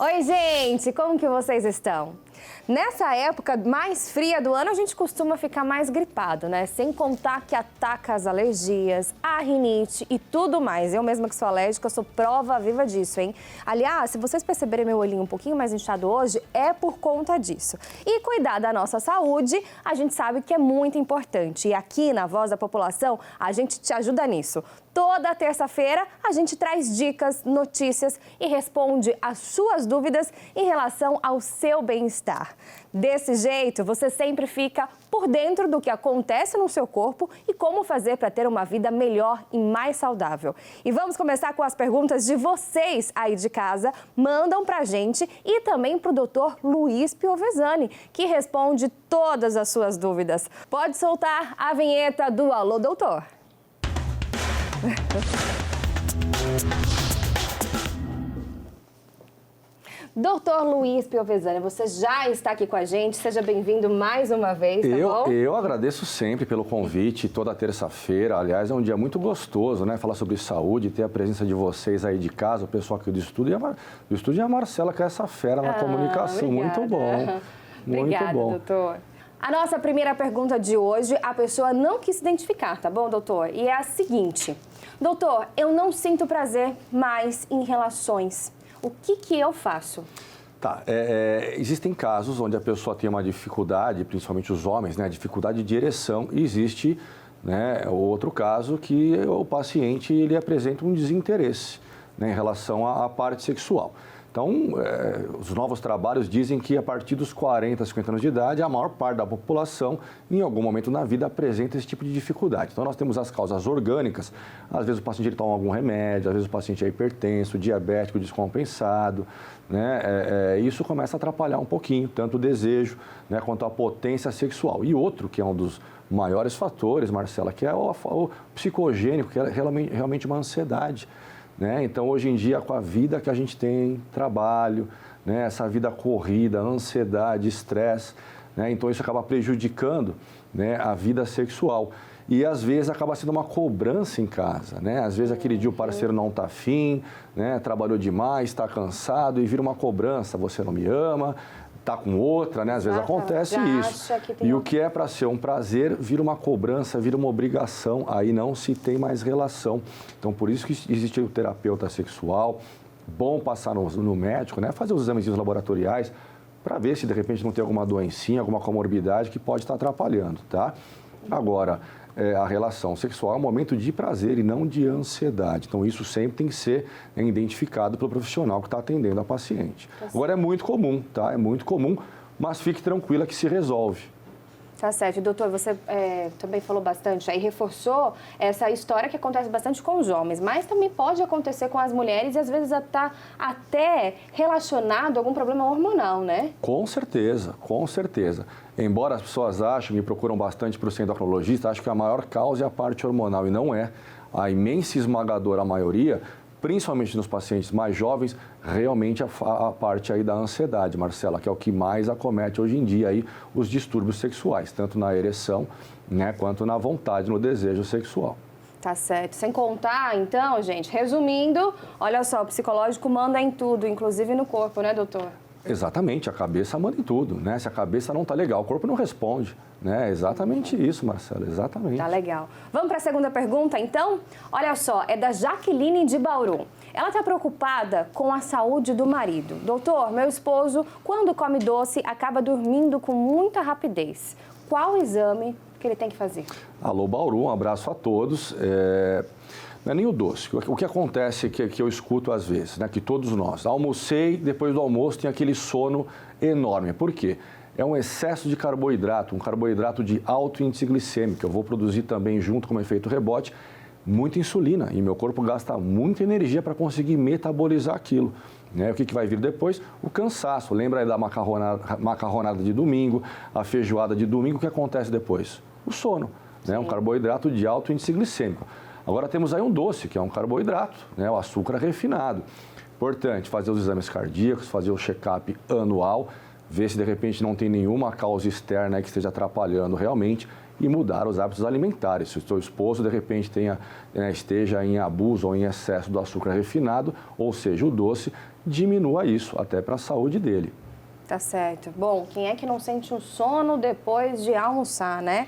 Oi, gente! Como que vocês estão? Nessa época mais fria do ano, a gente costuma ficar mais gripado, né? Sem contar que ataca as alergias, a rinite e tudo mais. Eu mesma que sou alérgica, sou prova viva disso, hein? Aliás, se vocês perceberem meu olhinho um pouquinho mais inchado hoje, é por conta disso. E cuidar da nossa saúde, a gente sabe que é muito importante. E aqui na Voz da População, a gente te ajuda nisso. Toda terça-feira, a gente traz dicas, notícias e responde às suas dúvidas em relação ao seu bem-estar. Desse jeito, você sempre fica por dentro do que acontece no seu corpo e como fazer para ter uma vida melhor e mais saudável. E vamos começar com as perguntas de vocês aí de casa. Mandam pra gente e também pro Dr. Luiz Piovesani, que responde todas as suas dúvidas. Pode soltar a vinheta do Alô, Doutor! Doutor Luiz Piovesani, você já está aqui com a gente, seja bem-vindo mais uma vez, tá bom? Eu agradeço sempre pelo convite, toda terça-feira, aliás, é um dia muito gostoso, né? Falar sobre saúde, ter a presença de vocês aí de casa, o pessoal aqui do estúdio e a Marcela, que é essa fera na comunicação, obrigada. Muito bom. Obrigada, muito bom. doutor. A nossa primeira pergunta de hoje, a pessoa não quis se identificar, tá bom, doutor? E é a seguinte: doutor, eu não sinto prazer mais em relações. O que eu faço? Tá, existem casos onde a pessoa tem uma dificuldade, principalmente os homens, né, dificuldade de ereção, e existe, né, outro caso que o paciente ele apresenta um desinteresse, né, em relação à parte sexual. Então, os novos trabalhos dizem que a partir dos 40, 50 anos de idade, a maior parte da população, em algum momento na vida, apresenta esse tipo de dificuldade. Então, nós temos as causas orgânicas, às vezes o paciente ele toma algum remédio, às vezes o paciente é hipertenso, diabético, descompensado, né? Isso começa a atrapalhar um pouquinho, tanto o desejo, né, quanto a potência sexual. E outro, que é um dos maiores fatores, Marcela, que é o psicogênico, que é realmente uma ansiedade. Né? Então, hoje em dia, com a vida que a gente tem, trabalho, né? Essa vida corrida, ansiedade, estresse, né? Então isso acaba prejudicando, né, a vida sexual. E, às vezes, acaba sendo uma cobrança em casa, né? Às vezes, aquele dia o parceiro não está afim, né? Trabalhou demais, está cansado e vira uma cobrança, você não me ama, tá com outra, né? Às vezes acontece isso. E o que é para ser um prazer vira uma cobrança, vira uma obrigação, aí não se tem mais relação. Então, por isso que existe o terapeuta sexual, bom passar no médico, né? Fazer os exames laboratoriais para ver se de repente não tem alguma doencinha, alguma comorbidade que pode estar atrapalhando, tá? Agora, a relação sexual é um momento de prazer e não de ansiedade. Então, isso sempre tem que ser identificado pelo profissional que está atendendo a paciente. Agora, é muito comum, tá? É muito comum, mas fique tranquila que se resolve. Tá certo. Doutor, você também falou bastante, aí reforçou essa história que acontece bastante com os homens, mas também pode acontecer com as mulheres e às vezes está até relacionado a algum problema hormonal, né? Com certeza, com certeza. Embora as pessoas achem, me procuram bastante para o seu endocrinologista, acho que a maior causa é a parte hormonal e não é. A imensa esmagadora maioria, principalmente nos pacientes mais jovens, realmente a parte aí da ansiedade, Marcela, que é o que mais acomete hoje em dia aí os distúrbios sexuais, tanto na ereção, né, quanto na vontade, no desejo sexual. Tá certo. Sem contar, então, gente, resumindo, olha só, o psicológico manda em tudo, inclusive no corpo, né, doutor? Exatamente, a cabeça manda em tudo, né? Se a cabeça não tá legal, o corpo não responde, né? Exatamente isso, Marcela, exatamente. Tá legal. Vamos para a segunda pergunta, então? Olha só, é da Jaqueline de Bauru. Ela está preocupada com a saúde do marido. Doutor, meu esposo, quando come doce, acaba dormindo com muita rapidez. Qual o exame que ele tem que fazer? Alô, Bauru, um abraço a todos. Não é nem o doce. O que acontece que eu escuto às vezes, né? Que todos nós, almocei, depois do almoço tem aquele sono enorme. Por quê? É um excesso de carboidrato, um carboidrato de alto índice glicêmico. Eu vou produzir também, junto com o efeito rebote, muita insulina. E meu corpo gasta muita energia para conseguir metabolizar aquilo. Né? O que vai vir depois? O cansaço. Lembra aí da macarronada de domingo, a feijoada de domingo, o que acontece depois? O sono, né? Um carboidrato de alto índice glicêmico. Agora temos aí um doce, que é um carboidrato, né? O açúcar refinado. Importante fazer os exames cardíacos, fazer o check-up anual, ver se de repente não tem nenhuma causa externa que esteja atrapalhando realmente e mudar os hábitos alimentares. Se o seu esposo, de repente, esteja em abuso ou em excesso do açúcar refinado, ou seja, o doce, diminua isso, até para a saúde dele. Tá certo. Bom, quem é que não sente um sono depois de almoçar, né?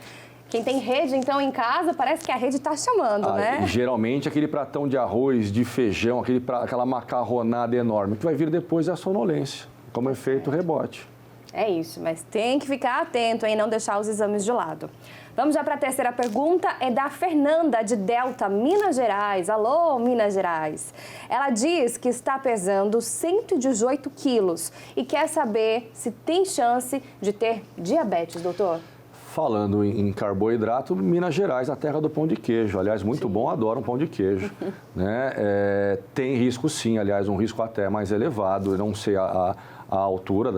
Quem tem rede, então, em casa, parece que a rede está chamando, né? Geralmente, aquele pratão de arroz, de feijão, aquela macarronada enorme, que vai vir depois é a sonolência, como efeito rebote. É isso, mas tem que ficar atento, hein? Não deixar os exames de lado. Vamos já para a terceira pergunta, é da Fernanda, de Delta, Minas Gerais. Alô, Minas Gerais. Ela diz que está pesando 118 quilos e quer saber se tem chance de ter diabetes, doutor. Falando em carboidrato, Minas Gerais, a terra do pão de queijo. Aliás, muito bom, adoro um pão de queijo. Né? Tem risco sim, aliás, um risco até mais elevado. Eu não sei a altura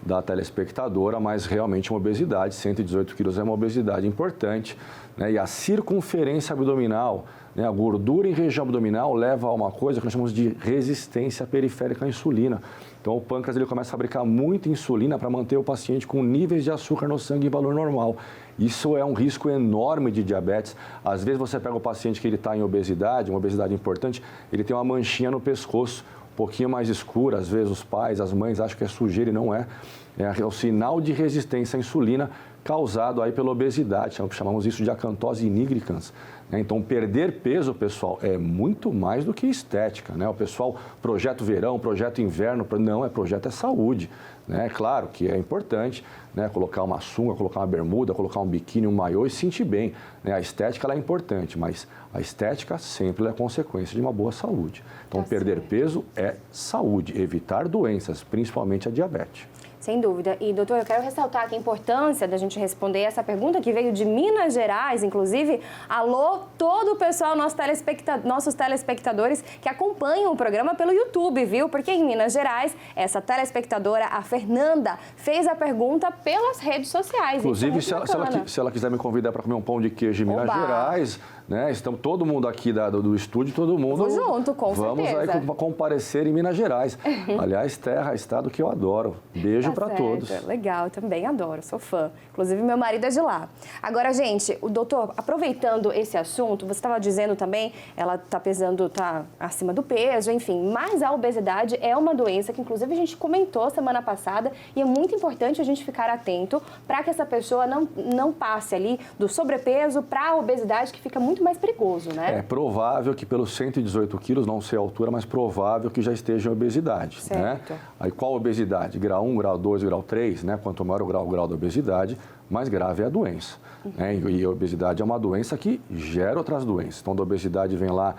da telespectadora, mas realmente uma obesidade, 118 quilos é uma obesidade importante. Né? E a circunferência abdominal, né? A gordura em região abdominal leva a uma coisa que nós chamamos de resistência periférica à insulina. Então, o pâncreas ele começa a fabricar muita insulina para manter o paciente com níveis de açúcar no sangue em valor normal. Isso é um risco enorme de diabetes. Às vezes, você pega o paciente que ele está em obesidade, uma obesidade importante, ele tem uma manchinha no pescoço, um pouquinho mais escura. Às vezes, os pais, as mães acham que é sujeira e não é. É o sinal de resistência à insulina causado aí pela obesidade. Chamamos isso de acantose nigricans. Então, perder peso, pessoal, é muito mais do que estética, né? O pessoal projeta o verão, projeta o inverno, não, projeto é saúde, né? Claro que é importante, né? Colocar uma sunga, colocar uma bermuda, colocar um biquíni, um maiô e se sentir bem, né? A estética ela é importante, mas a estética sempre é consequência de uma boa saúde. Então, perder peso é saúde, evitar doenças, principalmente a diabetes. Sem dúvida. E, doutor, eu quero ressaltar aqui a importância da gente responder essa pergunta que veio de Minas Gerais, inclusive. Alô, todo o pessoal, nossos telespectadores que acompanham o programa pelo YouTube, viu? Porque em Minas Gerais, essa telespectadora, a Fernanda, fez a pergunta pelas redes sociais. Inclusive, se ela quiser me convidar para comer um pão de queijo em Minas Gerais, né? Estamos todo mundo aqui do estúdio, todo mundo... Vamos junto, com certeza. Vamos aí comparecer em Minas Gerais. Aliás, terra, estado que eu adoro. Beijo para todos. Legal, também adoro, sou fã. Inclusive, meu marido é de lá. Agora, gente, o doutor, aproveitando esse assunto, você estava dizendo também, ela está pesando, está acima do peso, enfim, mas a obesidade é uma doença que, inclusive, a gente comentou semana passada e é muito importante a gente ficar atento para que essa pessoa não passe ali do sobrepeso para a obesidade, que fica muito mais perigoso, né? É provável que pelos 118 quilos, não sei a altura, mas provável que já esteja em obesidade. Certo. Né? Aí qual obesidade? Grau 1, grau 2, grau 3, né? Quanto maior o grau da obesidade, mais grave é a doença. Né? E a obesidade é uma doença que gera outras doenças. Então, da obesidade vem lá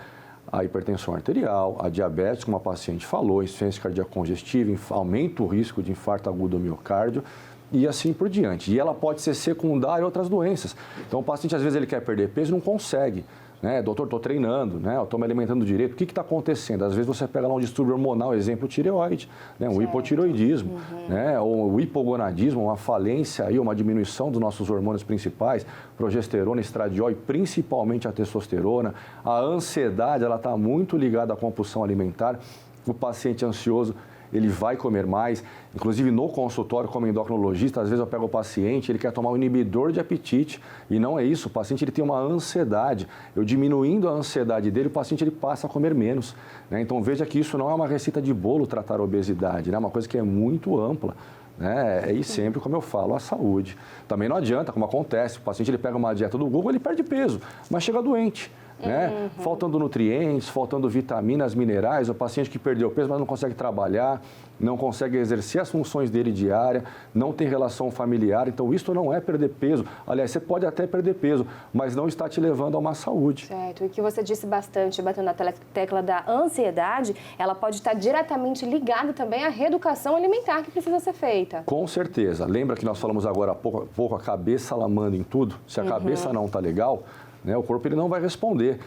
a hipertensão arterial, a diabetes, como a paciente falou, insuficiência cardíaca congestiva, aumenta o risco de infarto agudo do miocárdio, e assim por diante. E ela pode ser secundária a outras doenças. Então, o paciente, às vezes, ele quer perder peso e não consegue. Né? Doutor, estou treinando, né? Eu estou me alimentando direito. O que está acontecendo? Às vezes, você pega lá um distúrbio hormonal, exemplo, tireoide, né? Um hipotireoidismo, né? Ou o hipogonadismo, uma falência, aí, uma diminuição dos nossos hormônios principais, progesterona, estradiol e principalmente a testosterona. A ansiedade, ela está muito ligada à compulsão alimentar. O paciente ansioso, ele vai comer mais, inclusive no consultório como endocrinologista, às vezes eu pego o paciente, ele quer tomar um inibidor de apetite e não é isso, o paciente ele tem uma ansiedade, eu diminuindo a ansiedade dele, o paciente ele passa a comer menos, né? Então veja que isso não é uma receita de bolo tratar a obesidade, né? É uma coisa que é muito ampla. Né? E sempre, como eu falo, a saúde. Também não adianta, como acontece, o paciente ele pega uma dieta do Google, ele perde peso, mas chega doente. Né? Faltando nutrientes, faltando vitaminas, minerais, o paciente que perdeu peso, mas não consegue trabalhar, não consegue exercer as funções dele diária, não tem relação familiar, então isso não é perder peso. Aliás, você pode até perder peso, mas não está te levando a uma saúde. Certo, e que você disse bastante, batendo na tecla da ansiedade, ela pode estar diretamente ligada também à reeducação alimentar que precisa ser feita. Com certeza. Lembra que nós falamos agora há pouco a cabeça ela manda em tudo? Se a cabeça não está legal, né, o corpo ele não vai responder.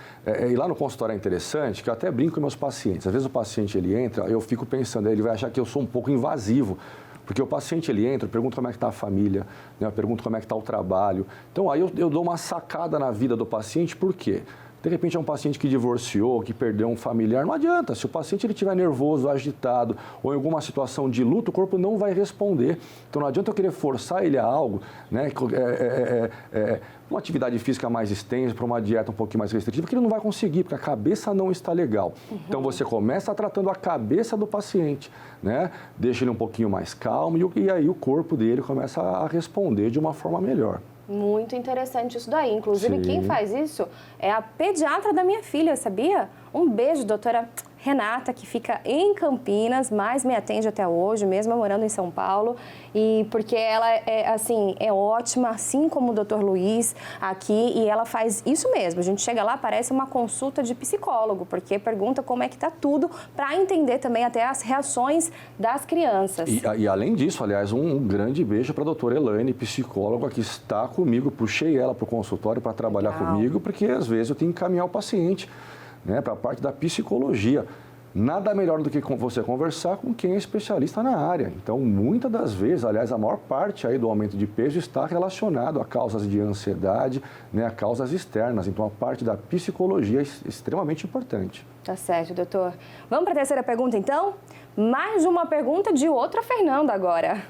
E lá no consultório é interessante, que eu até brinco com meus pacientes. Às vezes o paciente ele entra, eu fico pensando, ele vai achar que eu sou um pouco invasivo. Porque o paciente ele entra, eu pergunto como é que está a família, né, eu pergunto como é que está o trabalho. Então aí eu dou uma sacada na vida do paciente, por quê? De repente é um paciente que divorciou, que perdeu um familiar, não adianta. Se o paciente estiver nervoso, agitado ou em alguma situação de luto, o corpo não vai responder. Então não adianta eu querer forçar ele a algo, né? Uma atividade física mais extensa, para uma dieta um pouquinho mais restritiva, que ele não vai conseguir, porque a cabeça não está legal. Então você começa tratando a cabeça do paciente, né? Deixa ele um pouquinho mais calmo e aí o corpo dele começa a responder de uma forma melhor. Muito interessante isso daí. Inclusive, Sim. Quem faz isso é a pediatra da minha filha, sabia? Um beijo, doutora Renata, que fica em Campinas, mas me atende até hoje, mesmo morando em São Paulo. E porque ela é ótima, assim como o doutor Luiz aqui, e ela faz isso mesmo. A gente chega lá, parece uma consulta de psicólogo, porque pergunta como é que tá tudo, para entender também até as reações das crianças. E além disso, aliás, um grande beijo para a doutora Elaine, psicóloga, que está comigo. Puxei ela para o consultório para trabalhar comigo, porque às vezes eu tenho que encaminhar o paciente, né, para a parte da psicologia. Nada melhor do que você conversar com quem é especialista na área. Então, muitas das vezes, aliás, a maior parte aí do aumento de peso está relacionado a causas de ansiedade, né, a causas externas. Então, a parte da psicologia é extremamente importante. Tá certo, doutor. Vamos para a terceira pergunta, então? Mais uma pergunta de outra Fernanda agora.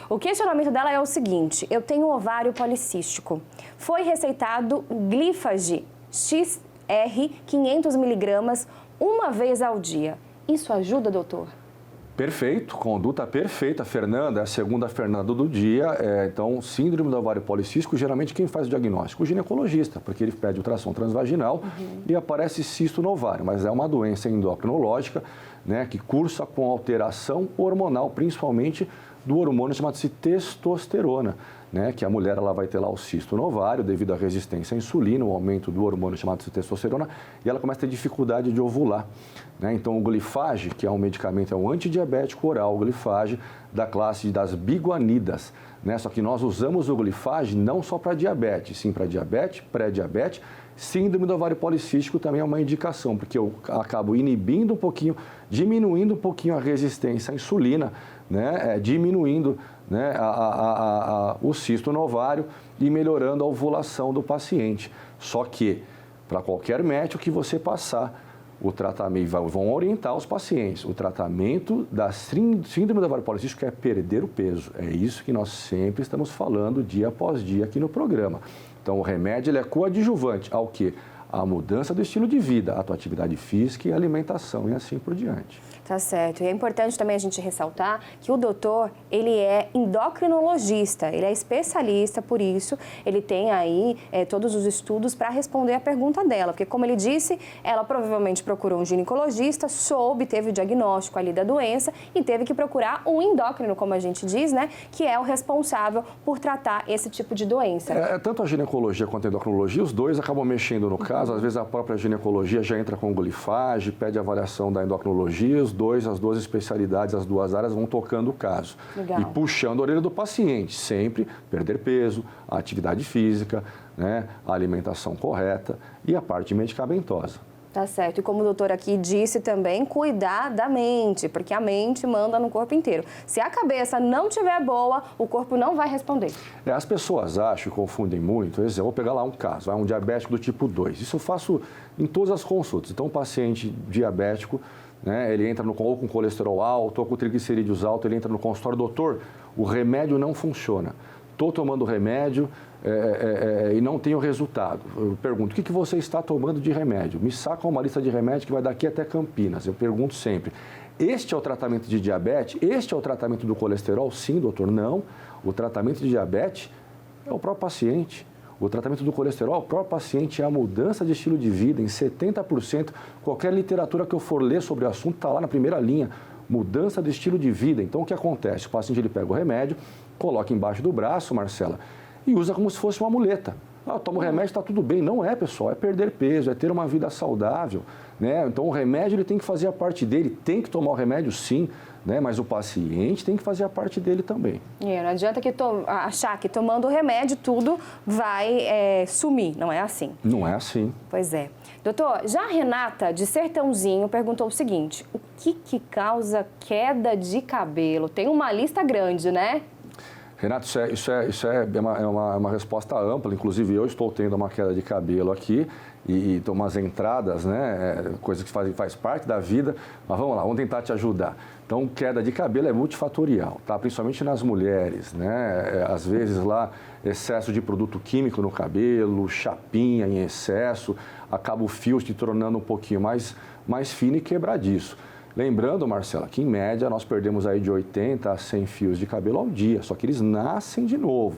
O questionamento dela é o seguinte: eu tenho um ovário policístico. Foi receitado Glifage XR 500 miligramas uma vez ao dia. Isso ajuda, doutor? Perfeito, conduta perfeita, Fernanda, é a segunda Fernanda do dia. Então, síndrome do ovário policístico, geralmente quem faz o diagnóstico? O ginecologista, porque ele pede ultrassom transvaginal e aparece cisto no ovário, mas é uma doença endocrinológica, né, que cursa com alteração hormonal, principalmente do hormônio chamado-se testosterona, né, que a mulher ela vai ter lá o cisto no ovário devido à resistência à insulina, o aumento do hormônio chamado-se testosterona, e ela começa a ter dificuldade de ovular, né? Então o Glifage, que é um medicamento, é um antidiabético oral, o Glifage da classe das biguanidas, né? Só que nós usamos o Glifage não só para diabetes, sim para diabetes, pré-diabetes. Síndrome do ovário policístico também é uma indicação, porque eu acabo inibindo um pouquinho, diminuindo um pouquinho a resistência à insulina, né? Diminuindo, né, o cisto no ovário e melhorando a ovulação do paciente. Só que, para qualquer médico que você passar, o tratamento, vão orientar os pacientes. O tratamento da síndrome do ovário policístico é perder o peso. É isso que nós sempre estamos falando dia após dia aqui no programa. Então, o remédio ele é coadjuvante ao quê? A mudança do estilo de vida, a tua atividade física e a alimentação e assim por diante. Tá certo. E é importante também a gente ressaltar que o doutor, ele é endocrinologista, ele é especialista, por isso ele tem aí todos os estudos para responder a pergunta dela. Porque, como ele disse, ela provavelmente procurou um ginecologista, teve o diagnóstico ali da doença e teve que procurar um endócrino, como a gente diz, né? Que é o responsável por tratar esse tipo de doença. Tanto a ginecologia quanto a endocrinologia, os dois acabam mexendo no caso. Às vezes a própria ginecologia já entra com o Glifage, pede avaliação da endocrinologia, as duas especialidades, as duas áreas vão tocando o caso. Legal. E puxando a orelha do paciente, sempre perder peso, a atividade física, né, a alimentação correta e a parte medicamentosa. Tá certo. E como o doutor aqui disse também, cuidar da mente, porque a mente manda no corpo inteiro. Se a cabeça não estiver boa, o corpo não vai responder. As pessoas acham, confundem muito. Por exemplo, eu vou pegar lá um caso, um diabético do tipo 2. Isso eu faço em todas as consultas. Então, um paciente diabético, né, ele entra ou com colesterol alto, ou com triglicerídeos alto, ele entra no consultório, doutor, o remédio não funciona. Estou tomando remédio e não tenho resultado. Eu pergunto, o que você está tomando de remédio? Me saca uma lista de remédios que vai daqui até Campinas. Eu pergunto sempre, este é o tratamento de diabetes? Este é o tratamento do colesterol? Sim, doutor. Não. O tratamento de diabetes é o próprio paciente. O tratamento do colesterol, o próprio paciente, é a mudança de estilo de vida em 70%. Qualquer literatura que eu for ler sobre o assunto está lá na primeira linha. Mudança de estilo de vida. Então, o que acontece? O paciente ele pega o remédio, coloca embaixo do braço, Marcela, e usa como se fosse uma muleta. Toma o remédio, está tudo bem. Não é, pessoal. É perder peso, é ter uma vida saudável, né? Então, o remédio ele tem que fazer a parte dele. Tem que tomar o remédio, sim, né? Mas o paciente tem que fazer a parte dele também. Não adianta achar que tomando o remédio tudo vai sumir. Não é assim. Não é assim. Pois é. Doutor, já a Renata, de Sertãozinho, perguntou o seguinte: o que causa queda de cabelo? Tem uma lista grande, né? Renato, isso é uma resposta ampla. Inclusive, eu estou tendo uma queda de cabelo aqui e tomar as entradas, né? Coisa que faz parte da vida, mas vamos lá, vamos tentar te ajudar. Então, queda de cabelo é multifatorial, tá? Principalmente nas mulheres, né? Às vezes lá, excesso de produto químico no cabelo, chapinha em excesso, acaba o fio se tornando um pouquinho mais fino e quebradiço. Lembrando, Marcela, que em média nós perdemos aí de 80 a 100 fios de cabelo ao dia, só que eles nascem de novo,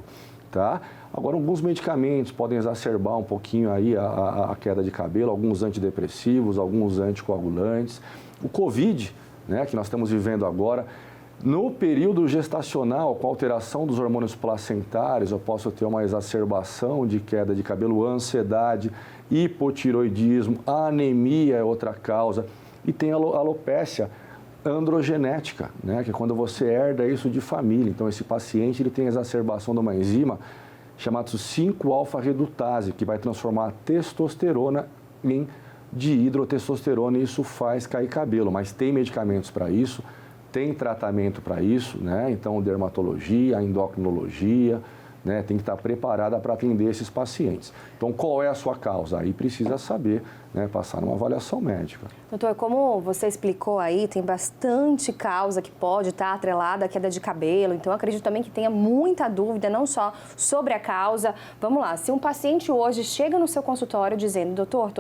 tá? Agora, alguns medicamentos podem exacerbar um pouquinho aí a queda de cabelo, alguns antidepressivos, alguns anticoagulantes. O Covid, né, que nós estamos vivendo agora, no período gestacional, com a alteração dos hormônios placentários, eu posso ter uma exacerbação de queda de cabelo, ansiedade, hipotiroidismo, anemia é outra causa. E tem a alopécia androgenética, né, que é quando você herda isso de família. Então, esse paciente ele tem exacerbação de uma enzima chamada 5-alfa-redutase, que vai transformar a testosterona em dihidrotestosterona e isso faz cair cabelo. Mas tem medicamentos para isso, tem tratamento para isso, né? Então, dermatologia, endocrinologia, né, tem que estar preparada para atender esses pacientes. Então, qual é a sua causa? Aí precisa saber, né, passar numa avaliação médica. Doutor, como você explicou aí, tem bastante causa que pode estar atrelada à queda de cabelo, então eu acredito também que tenha muita dúvida, não só sobre a causa. Vamos lá, se um paciente hoje chega no seu consultório dizendo, doutor,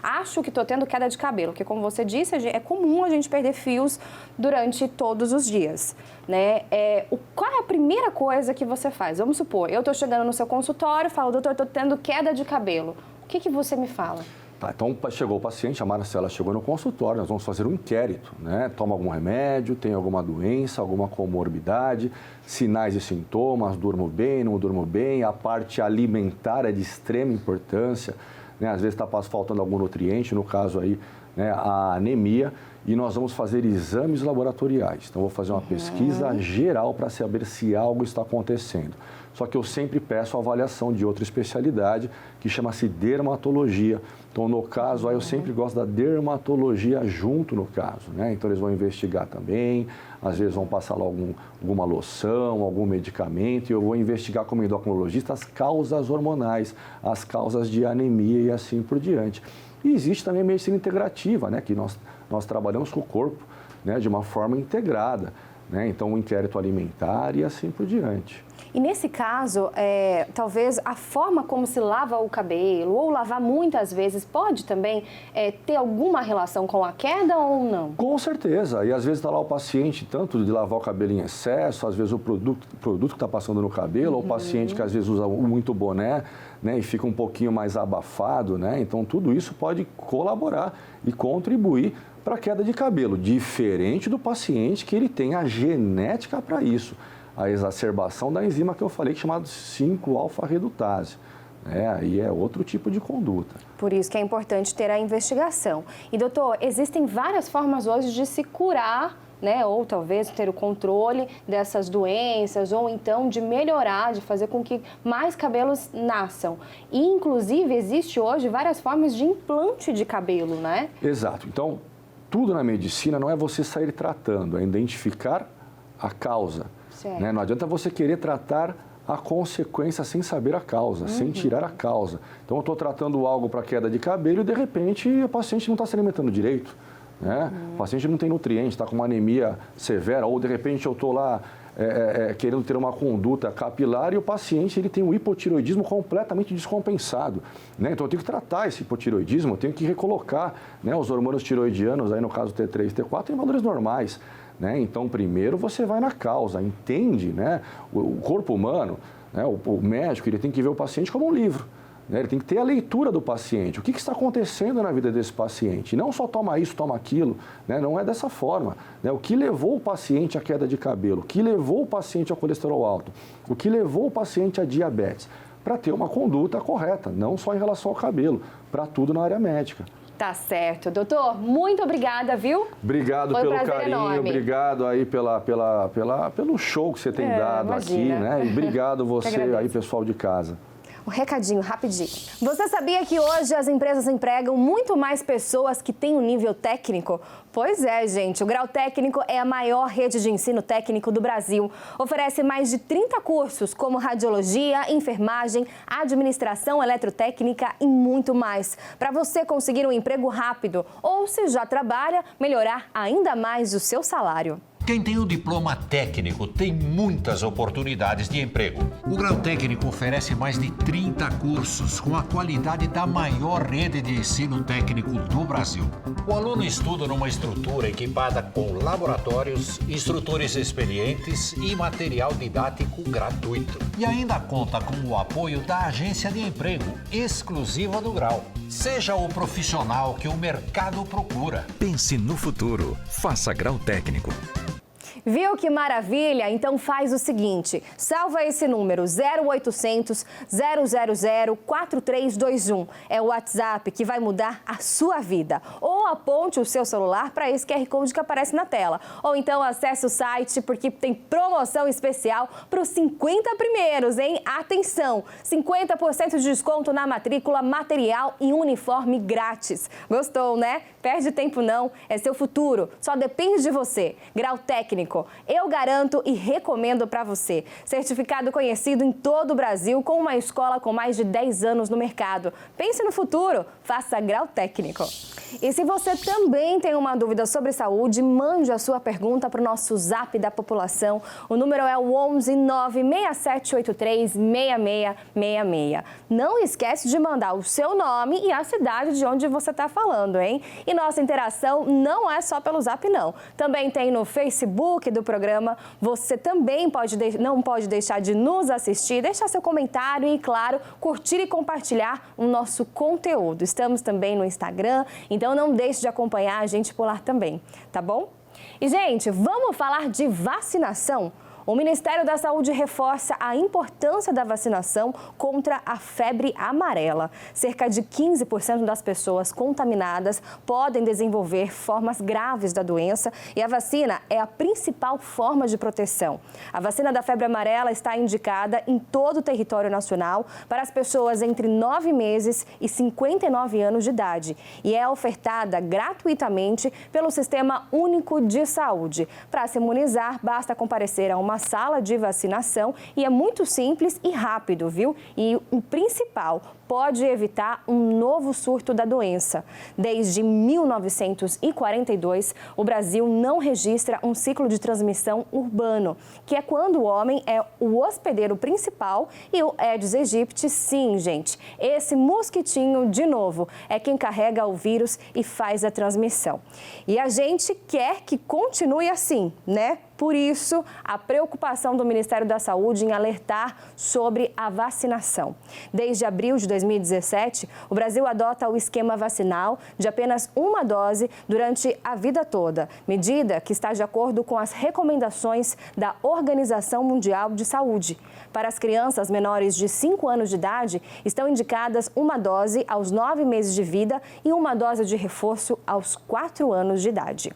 acho que estou tendo queda de cabelo, porque como você disse, é comum a gente perder fios durante todos os dias, né? Qual é a primeira coisa que você faz? Vamos supor, eu estou chegando no seu consultório e falo, doutor, estou tendo queda de cabelo. O que você me fala? Tá, então chegou o paciente, a Marcela chegou no consultório, nós vamos fazer um inquérito, né? Toma algum remédio, tem alguma doença, alguma comorbidade, sinais e sintomas, durmo bem, não durmo bem, a parte alimentar é de extrema importância, né? Às vezes está faltando algum nutriente, no caso aí, né, a anemia, e nós vamos fazer exames laboratoriais. Então, vou fazer uma pesquisa geral para saber se algo está acontecendo. Só que eu sempre peço a avaliação de outra especialidade, que chama-se dermatologia. Então, no caso, aí eu sempre gosto da dermatologia junto no caso, né? Então, eles vão investigar também, às vezes vão passar lá alguma loção, algum medicamento, e eu vou investigar como endocrinologista as causas hormonais, as causas de anemia e assim por diante. E existe também a medicina integrativa, né? Que nós trabalhamos com o corpo, né, de uma forma integrada, né? Então, um inquérito alimentar e assim por diante. E nesse caso, talvez a forma como se lava o cabelo ou lavar muitas vezes pode também ter alguma relação com a queda ou não? Com certeza. E às vezes está lá o paciente, tanto de lavar o cabelo em excesso, às vezes o produto que está passando no cabelo, ou o paciente que às vezes usa muito boné, né, e fica um pouquinho mais abafado, né? Então, tudo isso pode colaborar e contribuir para a queda de cabelo, diferente do paciente que ele tem a genética para isso. A exacerbação da enzima que eu falei, que é chamada 5-alfa-redutase. Aí é outro tipo de conduta. Por isso que é importante ter a investigação. E, doutor, existem várias formas hoje de se curar, né? Ou talvez ter o controle dessas doenças, ou então de melhorar, de fazer com que mais cabelos nasçam. E, inclusive, existe hoje várias formas de implante de cabelo, né? Exato. Então, tudo na medicina não é você sair tratando, é identificar a causa. Né? Não adianta você querer tratar a consequência sem saber a causa, sem tirar a causa. Então, eu estou tratando algo para queda de cabelo e, de repente, o paciente não está se alimentando direito. Né? O paciente não tem nutrientes, está com uma anemia severa, ou, de repente, eu estou lá querendo ter uma conduta capilar e o paciente ele tem um hipotiroidismo completamente descompensado. Né? Então, eu tenho que tratar esse hipotiroidismo, eu tenho que recolocar, né, os hormônios tiroidianos, aí no caso T3 e T4, em valores normais. Né? Então, primeiro você vai na causa, entende, né? O corpo humano, né? O médico, ele tem que ver o paciente como um livro. Né? Ele tem que ter a leitura do paciente. O que está acontecendo na vida desse paciente? E não só toma isso, toma aquilo. Né? Não é dessa forma. Né? O que levou o paciente à queda de cabelo? O que levou o paciente ao colesterol alto? O que levou o paciente à diabetes? Para ter uma conduta correta, não só em relação ao cabelo, para tudo na área médica. Tá certo. Doutor, muito obrigada, viu? Obrigado pelo carinho, enorme. Obrigado aí pelo show que você tem dado aqui, né? E obrigado você aí, pessoal de casa. Um recadinho rapidinho. Você sabia que hoje as empresas empregam muito mais pessoas que têm um nível técnico? Pois é, gente. O Grau Técnico é a maior rede de ensino técnico do Brasil. Oferece mais de 30 cursos, como radiologia, enfermagem, administração eletrotécnica e muito mais. Para você conseguir um emprego rápido ou, se já trabalha, melhorar ainda mais o seu salário. Quem tem o diploma técnico tem muitas oportunidades de emprego. O Grau Técnico oferece mais de 30 cursos com a qualidade da maior rede de ensino técnico do Brasil. O aluno estuda numa estrutura equipada com laboratórios, instrutores experientes e material didático gratuito. E ainda conta com o apoio da agência de emprego exclusiva do Grau. Seja o profissional que o mercado procura. Pense no futuro. Faça Grau Técnico. Viu que maravilha? Então faz o seguinte, salva esse número 0800 000 4321. É o WhatsApp que vai mudar a sua vida. Ou aponte o seu celular para esse QR Code que aparece na tela. Ou então acesse o site porque tem promoção especial para os 50 primeiros, hein? Atenção! 50% de desconto na matrícula, material e uniforme grátis. Gostou, né? Perde tempo não, é seu futuro. Só depende de você. Grau Técnico. Eu garanto e recomendo para você. Certificado conhecido em todo o Brasil com uma escola com mais de 10 anos no mercado. Pense no futuro, faça Grau Técnico. E se você também tem uma dúvida sobre saúde, mande a sua pergunta para o nosso Zap da população. O número é o 11 96783 6666. Não esquece de mandar o seu nome e a cidade de onde você está falando, hein? E nossa interação não é só pelo Zap, não. Também tem no Facebook do programa. Você também não pode deixar de nos assistir, deixar seu comentário e, claro, curtir e compartilhar o nosso conteúdo. Estamos também no Instagram, então não deixe de acompanhar a gente por lá também, tá bom? E, gente, vamos falar de vacinação? O Ministério da Saúde reforça a importância da vacinação contra a febre amarela. Cerca de 15% das pessoas contaminadas podem desenvolver formas graves da doença e a vacina é a principal forma de proteção. A vacina da febre amarela está indicada em todo o território nacional para as pessoas entre 9 meses e 59 anos de idade e é ofertada gratuitamente pelo Sistema Único de Saúde. Para se imunizar, basta comparecer a uma sala de vacinação e é muito simples e rápido, viu? E o principal, pode evitar um novo surto da doença. Desde 1942, o Brasil não registra um ciclo de transmissão urbano, que é quando o homem é o hospedeiro principal e o Aedes aegypti, sim, gente. Esse mosquitinho, de novo, é quem carrega o vírus e faz a transmissão. E a gente quer que continue assim, né? Por isso, a preocupação do Ministério da Saúde em alertar sobre a vacinação. Desde abril de 2017, o Brasil adota o esquema vacinal de apenas uma dose durante a vida toda, medida que está de acordo com as recomendações da Organização Mundial de Saúde. Para as crianças menores de 5 anos de idade, estão indicadas uma dose aos 9 meses de vida e uma dose de reforço aos 4 anos de idade.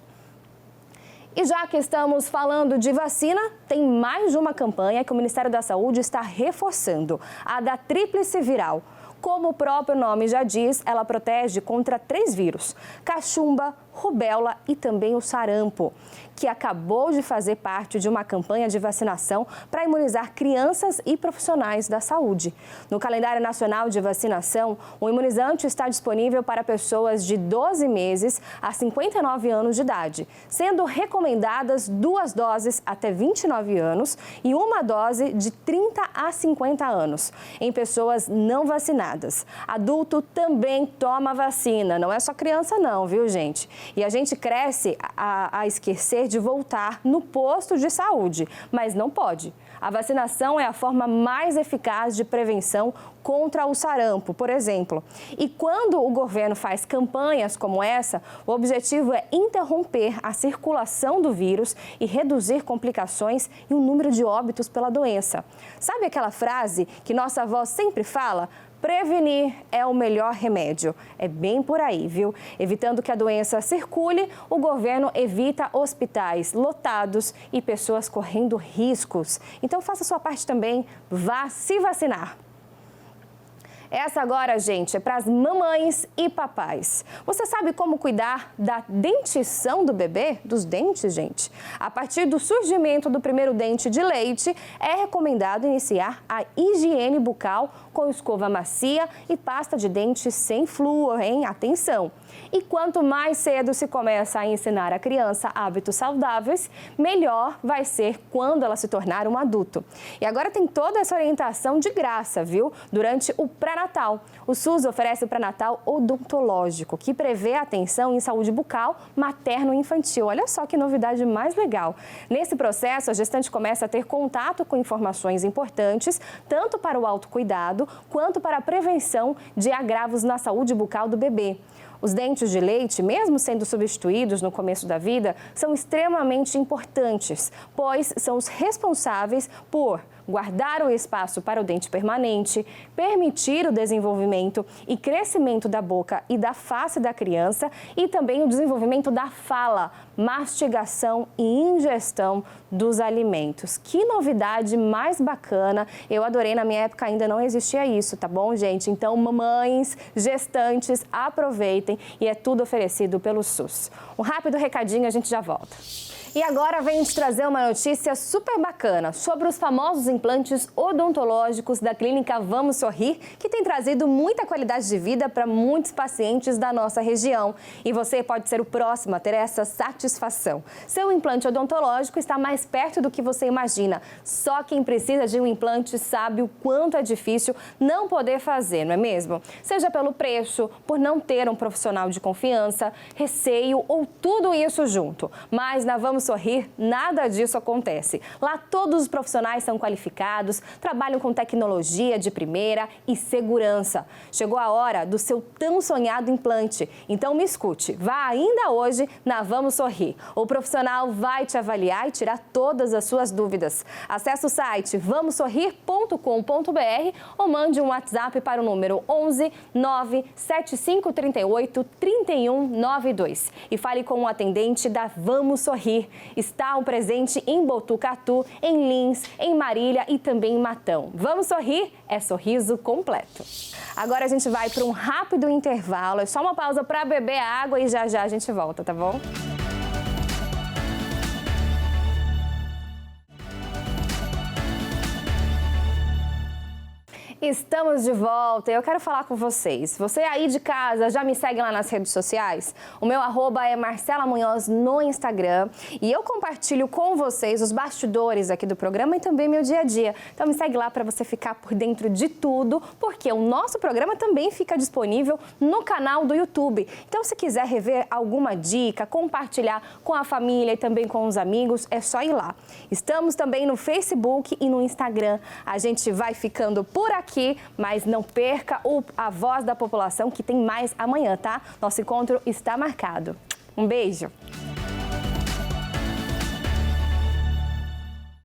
E já que estamos falando de vacina, tem mais uma campanha que o Ministério da Saúde está reforçando, a da tríplice viral. Como o próprio nome já diz, ela protege contra 3 vírus: cachumba, rubéola e também o sarampo, que acabou de fazer parte de uma campanha de vacinação para imunizar crianças e profissionais da saúde. No calendário nacional de vacinação, o imunizante está disponível para pessoas de 12 meses a 59 anos de idade, sendo recomendadas 2 doses até 29 anos e uma dose de 30 a 50 anos, em pessoas não vacinadas. Adulto também toma vacina, não é só criança não, viu, gente? E a gente cresce a esquecer de voltar no posto de saúde, mas não pode. A vacinação é a forma mais eficaz de prevenção contra o sarampo, por exemplo. E quando o governo faz campanhas como essa, o objetivo é interromper a circulação do vírus e reduzir complicações e o número de óbitos pela doença. Sabe aquela frase que nossa avó sempre fala? Prevenir é o melhor remédio. É bem por aí, viu? Evitando que a doença circule, o governo evita hospitais lotados e pessoas correndo riscos. Então, faça sua parte também. Vá se vacinar. Essa agora, gente, é para as mamães e papais. Você sabe como cuidar da dentição do bebê? Dos dentes, gente? A partir do surgimento do primeiro dente de leite, é recomendado iniciar a higiene bucal com escova macia e pasta de dente sem flúor, hein? Atenção! E quanto mais cedo se começa a ensinar a criança hábitos saudáveis, melhor vai ser quando ela se tornar um adulto. E agora tem toda essa orientação de graça, viu? Durante o pré-natal. O SUS oferece o pré-natal odontológico, que prevê atenção em saúde bucal materno-infantil. Olha só que novidade mais legal. Nesse processo, a gestante começa a ter contato com informações importantes, tanto para o autocuidado, quanto para a prevenção de agravos na saúde bucal do bebê. Os dentes de leite, mesmo sendo substituídos no começo da vida, são extremamente importantes, pois são os responsáveis por guardar o espaço para o dente permanente, permitir o desenvolvimento e crescimento da boca e da face da criança e também o desenvolvimento da fala, mastigação e ingestão dos alimentos. Que novidade mais bacana! Eu adorei, na minha época ainda não existia isso, tá bom, gente? Então, mamães, gestantes, aproveitem e é tudo oferecido pelo SUS. Um rápido recadinho, a gente já volta. E agora venho te trazer uma notícia super bacana sobre os famosos implantes odontológicos da clínica Vamos Sorrir, que tem trazido muita qualidade de vida para muitos pacientes da nossa região. E você pode ser o próximo a ter essa satisfação. Seu implante odontológico está mais perto do que você imagina. Só quem precisa de um implante sabe o quanto é difícil não poder fazer, não é mesmo? Seja pelo preço, por não ter um profissional de confiança, receio ou tudo isso junto. Mas na Vamos Sorrir, nada disso acontece. Lá todos os profissionais são qualificados, trabalham com tecnologia de primeira e segurança. Chegou a hora do seu tão sonhado implante. Então me escute, vá ainda hoje na Vamos Sorrir. O profissional vai te avaliar e tirar todas as suas dúvidas. Acesse o site vamossorrir.com.br ou mande um WhatsApp para o número 11 97538 3192 e fale com o atendente da Vamos Sorrir. Está um presente em Botucatu, em Lins, em Marília e também em Matão. Vamos Sorrir? É sorriso completo. Agora a gente vai para um rápido intervalo. É só uma pausa para beber água e já já a gente volta, tá bom? Estamos de volta e eu quero falar com vocês. Você aí de casa já me segue lá nas redes sociais? O meu @ é Marcela Munhoz no Instagram e eu compartilho com vocês os bastidores aqui do programa e também meu dia a dia. Então me segue lá para você ficar por dentro de tudo, porque o nosso programa também fica disponível no canal do YouTube. Então se quiser rever alguma dica, compartilhar com a família e também com os amigos, é só ir lá. Estamos também no Facebook e no Instagram. A gente vai ficando por aqui. Mas não perca a voz da população que tem mais amanhã, tá? Nosso encontro está marcado. Um beijo!